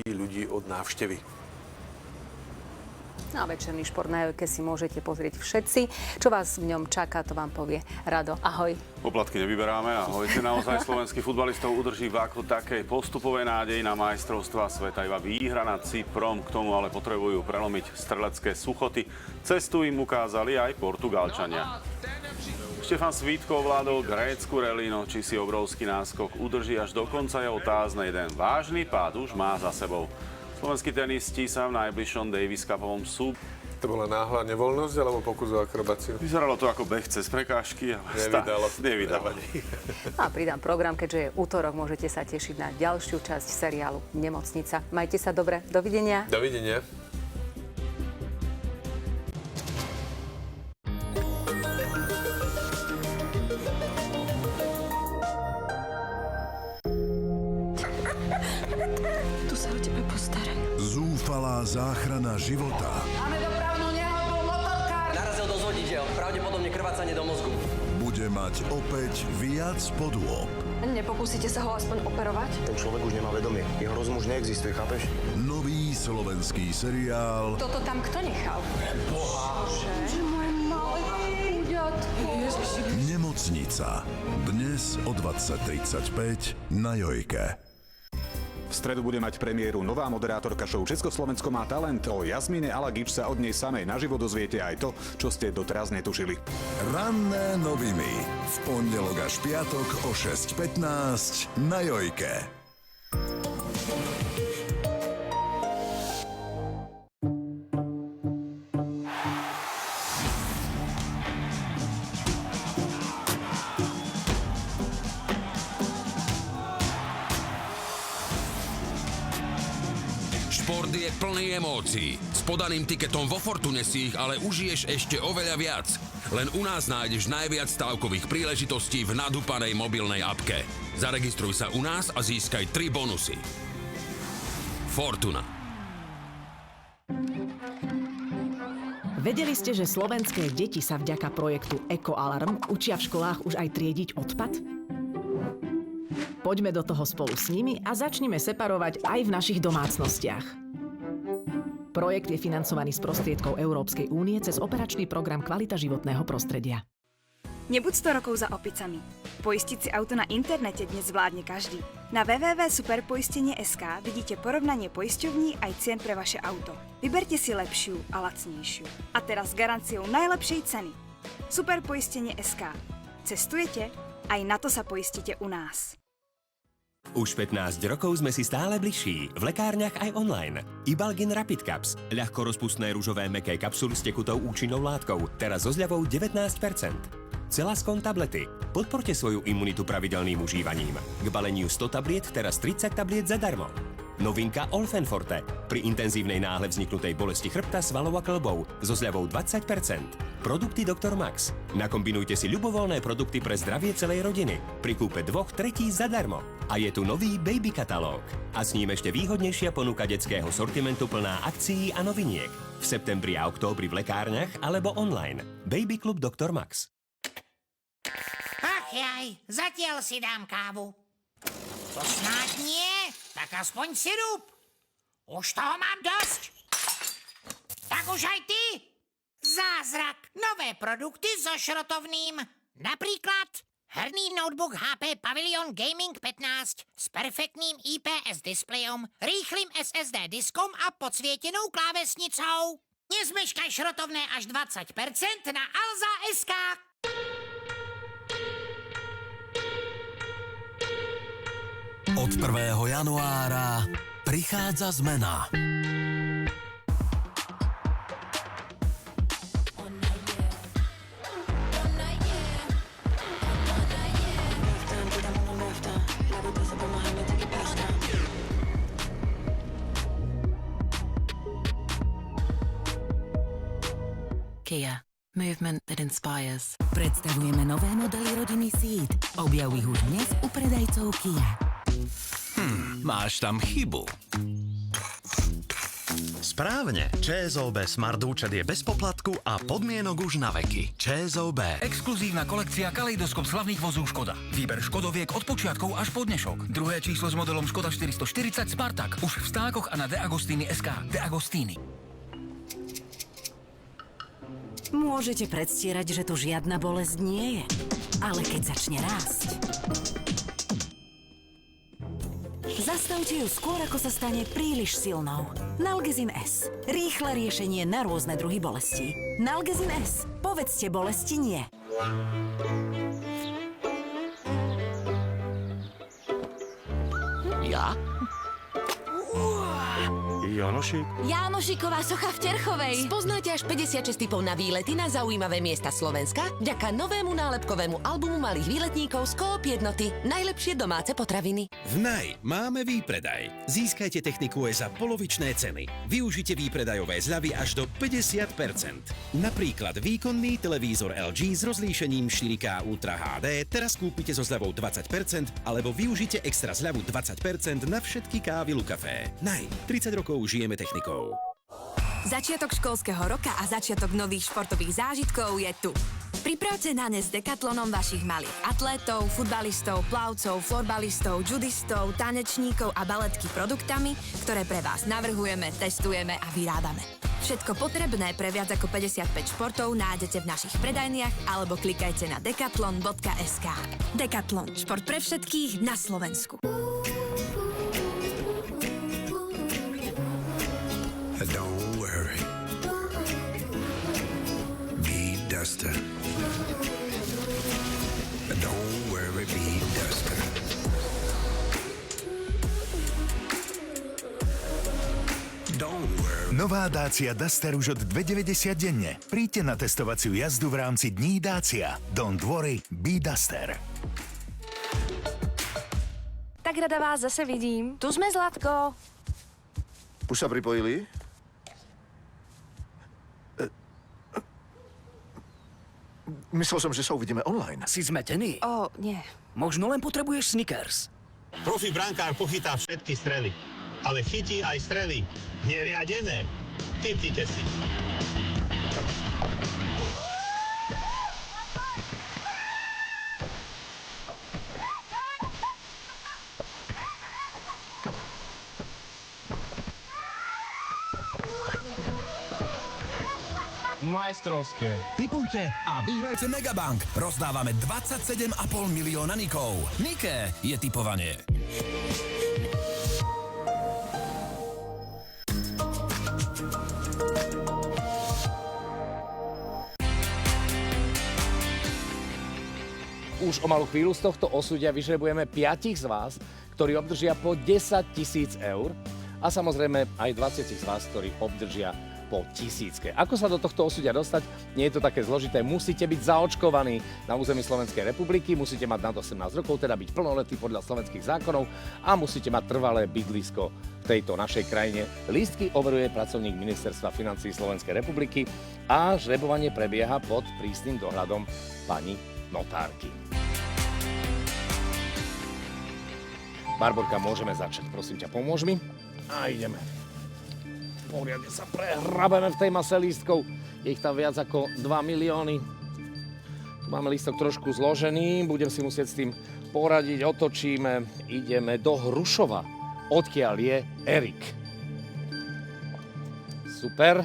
ľudí od návštevy. A večerný šport na Jojke si môžete pozrieť všetci. Čo vás v ňom čaká, to vám povie Rado. Ahoj. Poplatky nevyberáme. Ahojte. Naozaj slovenských futbalistov udrží v ako takej postupovej nádeji na majstrovstvá sveta. Iba výhra nad Cyprom, k tomu ale potrebujú prelomiť strelecké suchoty. Cestu im ukázali aj Portugalčania. Štefan Svítko ovládol grécku relino, či si obrovský náskok udrží až do konca, je otázne. Jeden vážny pád už má za sebou. Slovenskí tenisti sa v najbližšom Davis Cupovom sú. To bola náhla nevoľnosť alebo pokus o akrobáciu? Vyzeralo to ako beh cez prekážky, ale nevydalo. A pridám program, keďže je útorok, môžete sa tešiť na ďalšiu časť seriálu Nemocnica. Majte sa dobre, dovidenia. Dovidenia. Zúfalá záchrana života. Máme dopravnú nehodu, motorkár! Narazil do zvodičov, pravdepodobne krvácanie do mozgu. Bude mať opäť viac podôb. Nepokúsite sa ho aspoň operovať? Ten človek už nemá vedomie. Jeho rozum už neexistuje, chápeš? Nový slovenský seriál Toto tam kto nechal? Boha! Že moje malé chuďatko. Nemocnica. Dnes o 20:35 na Jojke. V stredu bude mať premiéru nová moderátorka show Československo má talent. O Jasmine Alagič sa od nej samej naživo dozviete aj to, čo ste doteraz netušili. Ranné noviny. V pondelok až piatok o 6:15 na Jojke. Šport je plný emócií. S podaným tiketom vo Fortune si ich ale užiješ ešte oveľa viac. Len u nás nájdeš najviac stávkových príležitostí v nadúpanej mobilnej apke. Zaregistruj sa u nás a získaj 3 bonusy. Fortuna. Vedeli ste, že slovenské deti sa vďaka projektu Ekoalarm učia v školách už aj triediť odpad? Poďme do toho spolu s nimi a začnime separovať aj v našich domácnostiach. Projekt je financovaný z prostriedkov Európskej únie cez operačný program Kvalita životného prostredia. Nebuď 100 rokov za opicami. Poistiť si auto na internete dnes zvládne každý. Na www.superpoistenie.sk vidíte porovnanie poisťovní aj cien pre vaše auto. Vyberte si lepšiu a lacnejšiu. A teraz s garanciou najlepšej ceny. Superpoistenie.sk. Cestujete? Aj na to sa poistíte u nás. Už 15 rokov sme si stále bližší, v lekárniach aj online. Ibalgin Rapid Caps, ľahko rozpustné ružové mäkké kapsuly s tekutou účinnou látkou, teraz so zľavou 19%. Celaskon tablety, podporte svoju imunitu pravidelným užívaním. K baleniu 100 tabliet teraz 30 tabliet zadarmo. Novinka Olfenforte, pri intenzívnej náhle vzniknutej bolesti chrbta, svalov a kĺbov, so zľavou 20%. Produkty Dr. Max. Nakombinujte si ľubovoľné produkty pre zdravie celej rodiny. Pri kúpe 2/3 zadarmo. A je tu nový Baby katalóg. A s ním ešte výhodnejšia ponuka detského sortimentu plná akcií a noviniek. V septembri a októbri v lekárniach alebo online. Baby Club Dr. Max. Ach jaj, zatiaľ si dám kávu. To snáď nie, tak aspoň sirup. Už toho mám dosť. Tak už aj ty. Zázrak. Nové produkty so šrotovným. Napríklad herný notebook HP Pavilion Gaming 15 s perfektným IPS displejom, rýchlym SSD diskom a podsvietenou klávesnicou. Nezmeškaj šrotovné až 20% na Alza.sk. Od 1. januára prichádza zmena. Kia. Movement that inspires. Predstavujeme nové modely rodiny Ceed. Objav ich už dnes u predajcov Kia. Máš tam chybu. Správne. ČSOB Smart účet je bez poplatku a podmienok už na veky. ČSOB. Exkluzívna kolekcia Kaleidoskop slavných vozov Škoda. Výber Škodoviek od počiatkov až po dnešok. Druhé číslo s modelom Škoda 440 Spartak. Už v Stákoch a na De Agostini SK. De Agostini. Môžete predstierať, že tu žiadna bolesť nie je. Ale keď začne rásť... Zastavte ju skôr, ako sa stane príliš silnou. Nalgezin S. Rýchle riešenie na rôzne druhy bolestí. Nalgezin S. Povedzte bolesti nie. Ja? Janošik? Jánošiková socha v Terchovej. Spoznáte až 56 typov na výlety na zaujímavé miesta Slovenska vďaka novému nálepkovému albumu malých výletníkov z Coop Jednoty. Najlepšie domáce potraviny. V NAJ máme výpredaj. Získajte techniku aj za polovičné ceny. Využite výpredajové zľavy až do 50%. Napríklad výkonný televízor LG s rozlíšením 4K Ultra HD teraz kúpite so zľavou 20%, alebo využite extra zľavu 20% na všetky kávy Lukafé. NAJ, 30 rokov žijeme technikou. Začiatok školského roka a začiatok nových športových zážitkov je tu. Pripravte na ne s Decathlonom vašich malých atlétov, futbalistov, plavcov, florbalistov, judistov, tanečníkov a baletky produktami, ktoré pre vás navrhujeme, testujeme a vyrábame. Všetko potrebné pre viac ako 55 športov nájdete v našich predajniach alebo klikajte na decathlon.sk. Decathlon. Šport pre všetkých na Slovensku. Don't worry. Be Duster. Don't worry, be Duster. Don't worry. Nová Dacia Duster už od 2,90 denne. Príďte na testovaciu jazdu v rámci Dní Dacia. Don't worry, be Duster. Tak rada vás zase vidím. Tu sme, Zlatko. Už sa pripojili? Myslel som, že sa uvidíme online. Si zmetený? Nie. Možno len potrebuješ Snickers. Profi brankár pochytá všetky strely, ale chytí aj strely neriadené. Tipnite si. Majstrovské. Tipujte a vyhrajte Megabank. Rozdávame 27,5 milióna nikov. Niké je tipovanie. Už o malú chvíľu z tohto osudia vyžrebujeme 5 z vás, ktorí obdržia po 10 000 eur a samozrejme aj 20 z vás, ktorí obdržia po 1000. Ako sa do tohto osudia dostať? Nie je to také zložité. Musíte byť zaočkovaní na území Slovenskej republiky, musíte mať nad 18 rokov, teda byť plnoletí podľa slovenských zákonov a musíte mať trvalé bydlisko v tejto našej krajine. Lístky overuje pracovník Ministerstva financií Slovenskej republiky a žrebovanie prebieha pod prísnym dohľadom pani notárky. Barborka, môžeme začať. Prosím ťa, pomôž mi. A ideme. Poriadne sa prehrabeme v tej mase lístkov. Je ich tam viac ako 2 milióny. Tu máme lístok trošku zložený, budem si musieť s tým poradiť, otočíme. Ideme do Hrušova, odkiaľ je Erik. Super.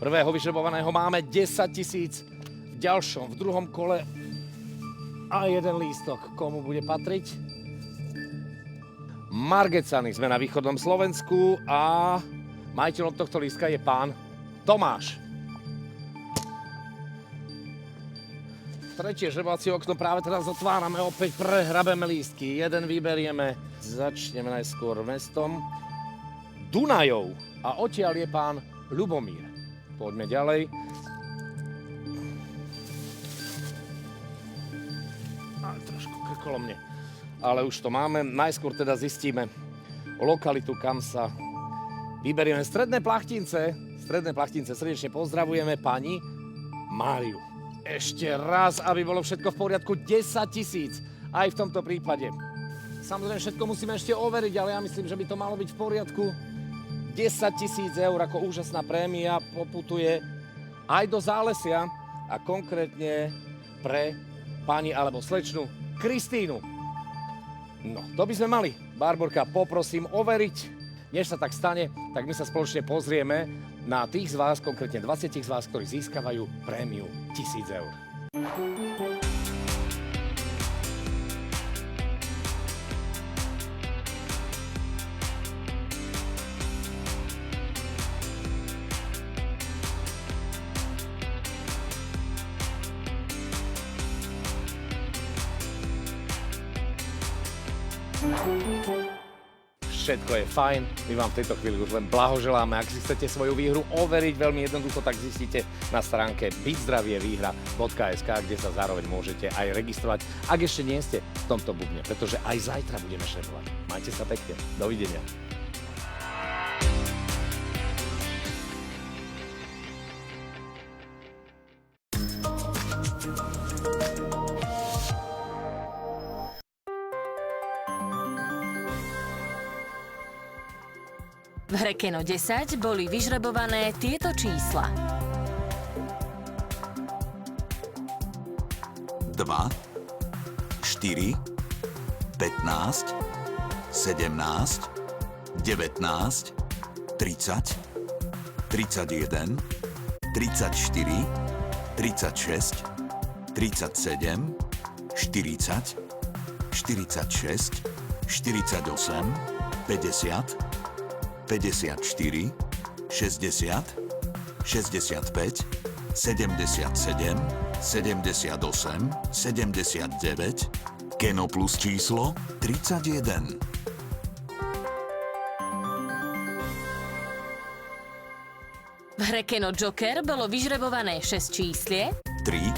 Prvého vyžrebovaného máme 10 000. V ďalšom, v druhom kole a jeden lístok. Komu bude patriť? Margecany. Sme na východnom Slovensku a majiteľom tohto lístka je pán Tomáš. Tretie žrebovacie okno práve teraz otvárame, opäť prehrabeme lístky. Jeden vyberieme. Začneme najskôr mestom Dunajov. A odtiaľ je pán Ľubomír. Poďme ďalej. Trošku krkolo mne. Ale už to máme. Najskôr teda zistíme lokalitu, kam sa vyberieme. Stredné Plachtince. Srdečne pozdravujeme pani Máriu. Ešte raz, aby bolo všetko v poriadku. 10 000 aj v tomto prípade. Samozrejme, všetko musíme ešte overiť, ale ja myslím, že by to malo byť v poriadku. 10 10 000 eur ako úžasná prémia poputuje aj do Zálesia a konkrétne pre pani alebo slečnu Kristínu. No, to by sme mali. Barborka, poprosím overiť. Než sa tak stane, tak my sa spoločne pozrieme na tých z vás, konkrétne 20 z vás, ktorí získavajú prémiu 1000 eur. Všetko je fajn, my vám v tejto chvíli už len blahoželáme. Ak si chcete svoju výhru overiť veľmi jednoducho, tak zistíte na stránke bytzdravievyhra.sk, kde sa zároveň môžete aj registrovať, ak ešte nie ste v tomto bubne, pretože aj zajtra budeme šepovať. Majte sa pekne, dovidenia. V hre Keno 10 boli vyžrebované tieto čísla. 2, 4, 15, 17, 19, 30, 31, 34, 36, 37, 40, 46, 48, 50, 54, 60, 65, 77, 78, 79, Keno plus číslo 31. V hre Keno Joker bolo vyžrebované 6 číslie. 3,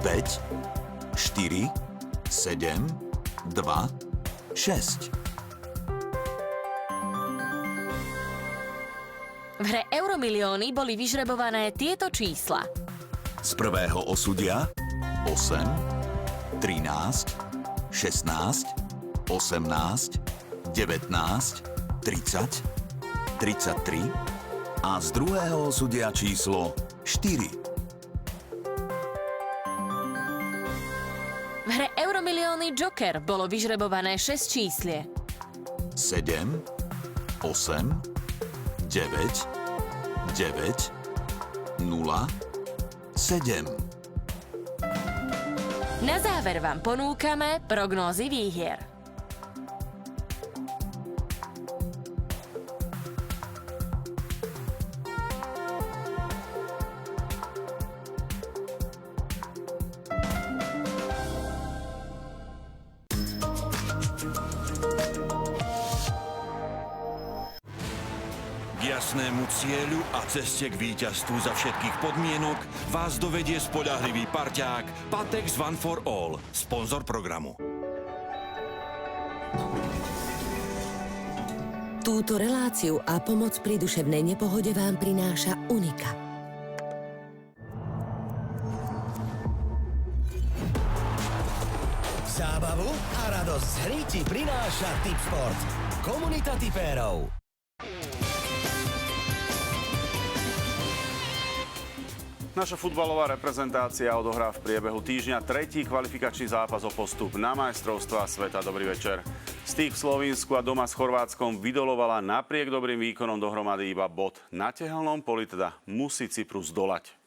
5, 4, 7, 2, 6. V hre Euromilióny boli vyžrebované tieto čísla. Z prvého osudia 8, 13, 16, 18, 19, 30, 33 a z druhého osudia číslo 4. V hre Euromilióny Joker bolo vyžrebované 6 číslie. 7, 8, 9, 9, 0, 7. Na záver vám ponúkame prognózy výhier. K jasnému cieľu a ceste k víťazstvu za všetkých podmienok vás dovedie spoľahlivý parťák Patex One for All, sponzor programu. Túto reláciu a pomoc pri duševnej nepohode vám prináša Unika. Zábavu a radosť z hry ti prináša Tipsport. Komunita tipérov. Naša futbalová reprezentácia odohrá v priebehu týždňa tretí kvalifikačný zápas o postup na majstrovstvá sveta. Dobrý večer. Stých v Slovensku a doma s Chorvátskom vydolovala napriek dobrým výkonom dohromady iba bod. Na tehelnom poli teda musí Cyprus dolať.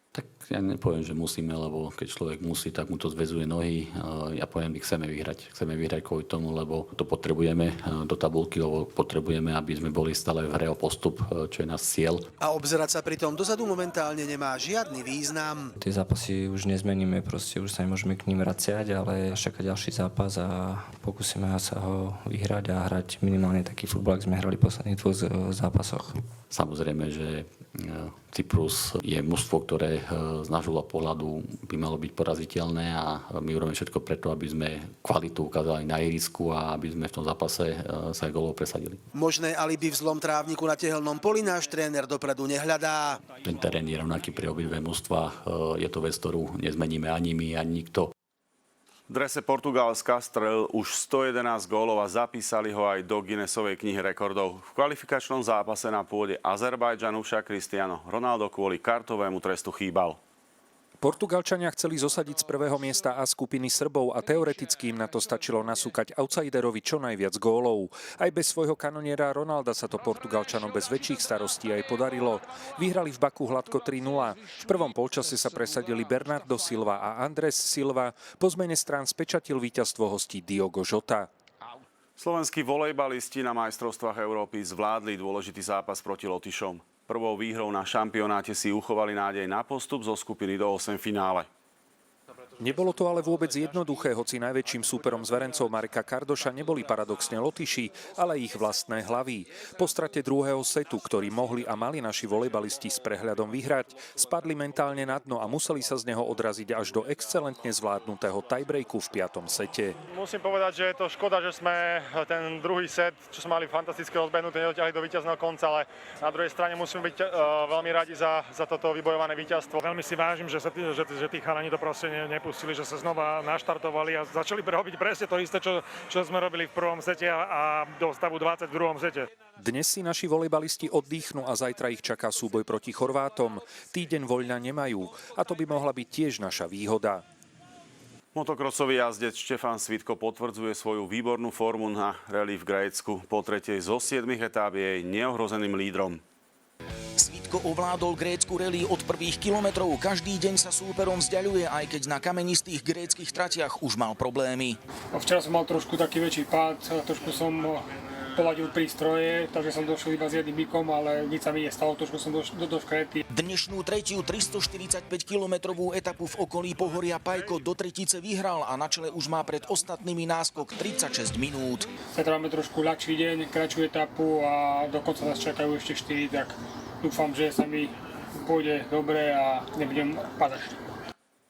Tak ja nepoviem, že musíme, lebo keď človek musí, tak mu to zväzuje nohy. Ja poviem, že chceme vyhrať. Chceme vyhrať kvôli tomu, lebo to potrebujeme do tabuľky, lebo potrebujeme, aby sme boli stále v hre o postup, čo je náš cieľ. A obzerať sa pritom dozadu momentálne nemá žiadny význam. Tie zápasy už nezmeníme, proste už sa nemôžeme k ním vraciať, ale čaká ďalší zápas a pokúsime sa ho vyhrať a hrať minimálne taký futbal, ako sme hrali v posledných dvoch zápasoch. Samozrejme, že Cyprus je mužstvo, ktoré z nášho pohľadu by malo byť poraziteľné a my urobíme všetko preto, aby sme kvalitu ukázali na ihrisku a aby sme v tom zápase sa aj gólov presadili. Možné alibi v zlom trávniku na tehelnom poli náš tréner dopredu nehľadá. Ten terén je rovnaký pre obidve mužstva. Je to vec, ktorú nezmeníme ani my, ani nikto. V drese Portugalska strelil už 111 gólov a zapísali ho aj do Guinnessovej knihy rekordov. V kvalifikačnom zápase na pôde Azerbajdžanu však Cristiano Ronaldo kvôli kartovému trestu chýbal. Portugalčania chceli zosadiť z prvého miesta A skupiny Srbov a teoreticky im na to stačilo nasúkať outsiderovi čo najviac gólov. Aj bez svojho kanoniera Ronalda sa to Portugalčanom bez väčších starostí aj podarilo. Vyhrali v Baku hladko 3-0. V prvom polčase sa presadili Bernardo Silva a Andrés Silva. Po zmene strán spečatil víťazstvo hostí Diogo Jota. Slovenskí volejbalisti na majstrovstvách Európy zvládli dôležitý zápas proti Lotyšom. Prvou výhrou na šampionáte si uchovali nádej na postup zo skupiny do 8 finále. Nebolo to ale vôbec jednoduché, hoci najväčším súperom zverencov Mareka Kardoša neboli paradoxne Lotyši, ale ich vlastné hlavy. Po strate druhého setu, ktorý mohli a mali naši volejbalisti s prehľadom vyhrať, spadli mentálne na dno a museli sa z neho odraziť až do excelentne zvládnutého tiebreaku v 5. sete. Musím povedať, že je to škoda, že sme ten druhý set, čo sme mali fantastické rozbehnuté, nedotiahli do víťazného konca, ale na druhej strane musíme byť veľmi radi za toto vybojované víťazstvo. Veľmi si vážim, že tí chalani to proste nepustili, že sa znova naštartovali a začali robiť presne to isté, čo sme robili v prvom sete a do stavu 20 v druhom sete. Dnes si naši volejbalisti oddychnú a zajtra ich čaká súboj proti Chorvátom. Týdeň voľna nemajú a to by mohla byť tiež naša výhoda. Motokrosový jazdec Štefan Svitko potvrdzuje svoju výbornú formu na rally v Grécku. Po tretej zo 7 etáp je neohrozeným lídrom. Svitko ovládol grécku rally od prvých kilometrov. Každý deň sa súperom vzdiaľuje, aj keď na kamenistých gréckych tratiach už mal problémy. Včera som mal trošku taký väčší pád, trošku som poladil prístroje, takže som došiel iba s jedným bikom, ale nič sa mi nestalo, trošku som do škrety. Dnešnú tretiu 345-kilometrovú etapu v okolí pohoria Pajko do tretice vyhral a na čele už má pred ostatnými náskok 36 minút. Zajtra máme trošku ľahší deň, kratšiu etapu a dokonca nás čakajú ešte 4, tak dúfam, že sa mi pôjde dobre a nebudem padať.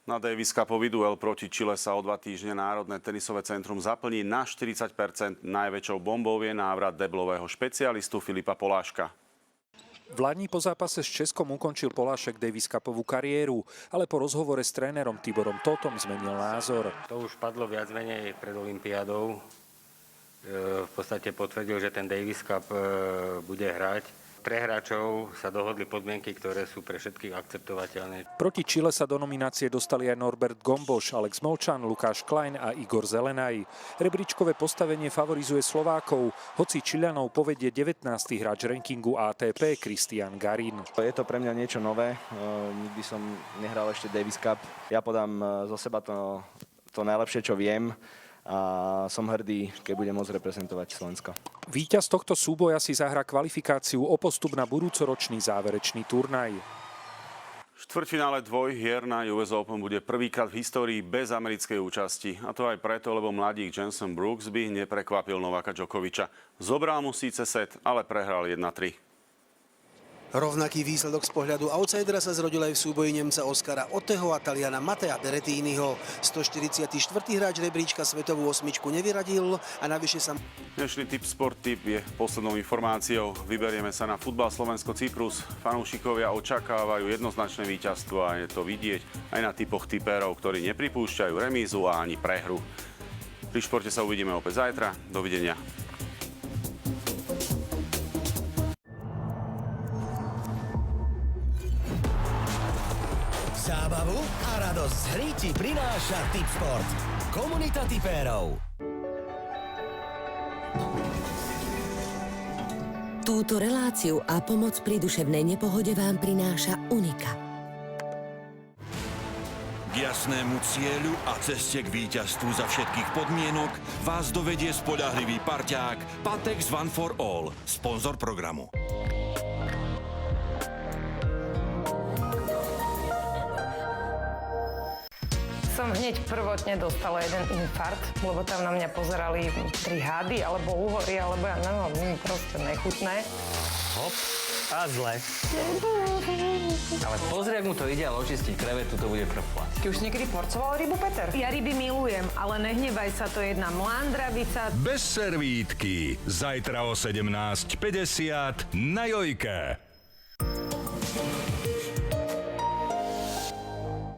Na Davis Cupový duel proti Čile sa o 2 týždne Národné tenisové centrum zaplní na 40%. Najväčšou bombou je návrat deblového špecialistu Filipa Poláška. V lani po zápase s Českom ukončil Polášek Davis Cupovú kariéru, ale po rozhovore s trénerom Tiborom Totom zmenil názor. To už padlo viac menej pred olympiádou. V podstate potvrdil, že ten Davis Cup bude hrať. Pre hráčov sa dohodli podmienky, ktoré sú pre všetkých akceptovateľné. Proti Čile sa do nominácie dostali aj Norbert Gomboš, Alex Molčan, Lukáš Klein a Igor Zelenaj. Rebríčkové postavenie favorizuje Slovákov, hoci Čilianov povedie 19. hráč rankingu ATP Christian Garin. Je to pre mňa niečo nové, nikdy som nehral ešte Davis Cup. Ja podám zo seba to najlepšie, čo viem. A som hrdý, keď budem môcť reprezentovať Slovensko. Víťaz tohto súboja si zahrá kvalifikáciu o postup na budúcoročný záverečný turnaj. Štvrťfinále dvojhier na US Open bude prvýkrát v histórii bez americkej účasti. A to aj preto, lebo mladík Jenson Brooks by neprekvapil Novaka Djokoviča. Zobral mu síce set, ale prehral 1-3. Rovnaký výsledok z pohľadu outsidera sa zrodil aj v súboji Nemca Oskara Otteho a Taliana Mattea Berrettiniho. 144. hráč rebríčka svetovú osmičku nevyradil a navyše sa... Dnešný tip Sport Tip je poslednou informáciou. Vyberieme sa na futbal Slovensko-Cyprus. Fanúšikovia očakávajú jednoznačné víťazstvo a je to vidieť aj na typoch tipérov, ktorí nepripúšťajú remízu a ani prehru. Pri športe sa uvidíme opäť zajtra. Dovidenia. Zábavu a radosť z hry ti prináša Tipsport. Komunita tipérov. Túto reláciu a pomoc pri duševnej nepohode vám prináša Unika. K jasnému cieľu a ceste k víťazstvu za všetkých podmienok vás dovedie spoľahlivý parťák Patex One for All, sponzor programu. Som hneď prvotne dostala jeden infarkt, lebo tam na mňa pozerali 3 hady, alebo úhory, alebo ja neviem, proste nechutné. Hop, a zle. Ale pozri, ak mu to ide, ale očistiť krevetu, to bude prvá. Ty už niekedy porcoval rybu, Peter? Ja ryby milujem, ale nehnevaj sa, to jedna mlandravica. Bez servítky. Zajtra o 17:50 na Jojke.